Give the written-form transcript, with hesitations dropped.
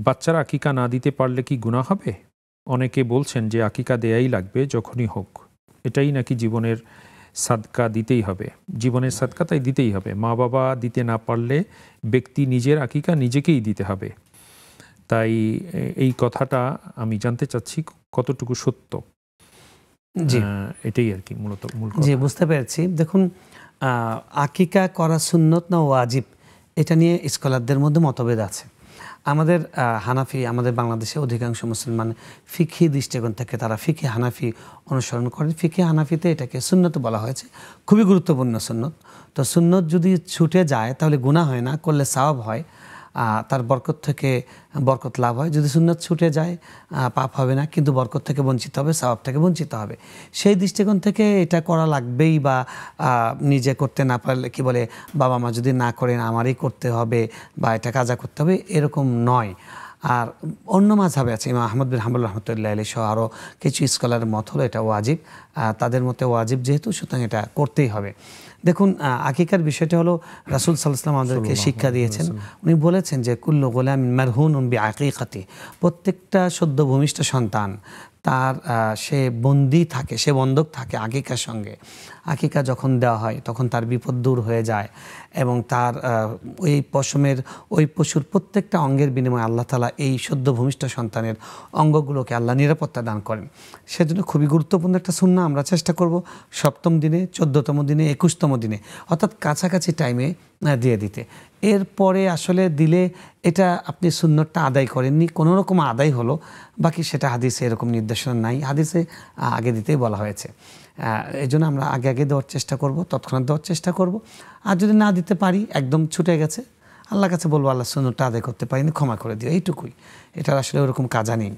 বাচ্চারা আকিকা না দিতে পারলে কি গুনাহ হবে? অনেকে বলছেন যে আকিকা দেয়াই লাগবে যখনই হোক, এটাই নাকি জীবনের সাদকা, দিতেই হবে, জীবনের সাদকা তাই দিতেই হবে। মা বাবা দিতে না পারলে ব্যক্তি নিজের আকিকা নিজেকেই দিতে হবে। তাই এই কথাটা আমি জানতে চাচ্ছি কতটুকু সত্য। জি, এটাই আর কি মূলত মূল কথা। জি, বুঝতে পেরেছি। দেখুন, আকিকা করা সুন্নত না ওয়াজিব, এটা নিয়ে স্কলারদের মধ্যে মতভেদ আছে। আমাদের হানাফি, আমাদের বাংলাদেশে অধিকাংশ মুসলমান ফিকহি দৃষ্টিকোণ থেকে তারা ফিকে হানাফি অনুসরণ করেন। ফিকে হানাফিতে এটাকে সুন্নত বলা হয়েছে, খুবই গুরুত্বপূর্ণ সুন্নত। তো সুন্নত যদি ছুটে যায় তাহলে গুনাহ হয় না, করলে সওয়াব হয়, তার বরকত থেকে বরকত লাভ হয়। যদি সুন্নত ছুটে যায় পাপ হবে না, কিন্তু বরকত থেকে বঞ্চিত হবে, সওয়াব থেকে বঞ্চিত হবে। সেই দৃষ্টিকোণ থেকে এটা করা লাগবেই, বা নিজে করতে না পারলে কি বলে বাবা মা যদি না করেন আমারই করতে হবে বা এটা কাজা করতে হবে, এরকম নয়। আর অন্য মাযহাবে আছে, ইমাম আহমদ বিন হাম্বল রহমতুল্লাহ আলাইহি সহ আরও কিছু স্কলারের মত হলো এটা ওয়াজিব। তাদের মতে ওয়াজিব যেহেতু, সুতরাং এটা করতেই হবে। দেখুন, আকিকার বিষয়টা হলো রাসূল সাল্লাল্লাহু আলাইহি ওয়াসাল্লাম আমাদেরকে শিক্ষা দিয়েছেন। উনি বলেছেন যে কুল্লু গোলামিন মারহুনুন বিআকিকাতি, প্রত্যেকটা সদ্য ভূমিষ্ঠ সন্তান তার সে বন্দী থাকে, সে বন্ধক থাকে আকিকার সঙ্গে। আকিকা যখন দেওয়া হয় তখন তার বিপদ দূর হয়ে যায়, এবং তার ওই পশমের ওই পশুর প্রত্যেকটা অঙ্গের বিনিময়ে আল্লাহ তাআলা এই সদ্য ভূমিষ্ঠ সন্তানের অঙ্গগুলোকে আল্লাহ নিরাপত্তা দান করেন। সেজন্য খুবই গুরুত্বপূর্ণ একটা সুন্নাহ। আমরা চেষ্টা করব 7ম দিনে, 14তম দিনে, 21তম দিনে, অর্থাৎ কাছাকাছি টাইমে দিয়ে দিতে। এরপরে আসলে দিলে এটা আপনি সুন্নতটা আদায় করেননি, কোনো রকম আদায় হলো, বাকি সেটা হাদিসে এরকম নির্দেশনা নাই, হাদিসে আগে দিতেই বলা হয়েছে। এই জন্য আমরা আগে আগে দেওয়ার চেষ্টা করব, তৎক্ষণাৎ দেওয়ার চেষ্টা করব। আর যদি না দিতে পারি, একদম ছুটে গেছে, আল্লাহর কাছে বলবো আল্লাহ সুন্নতটা আদায় করতে পারিনি, ক্ষমা করে দিও, এইটুকুই। এটার আসলে ওরকম কাজা নেই।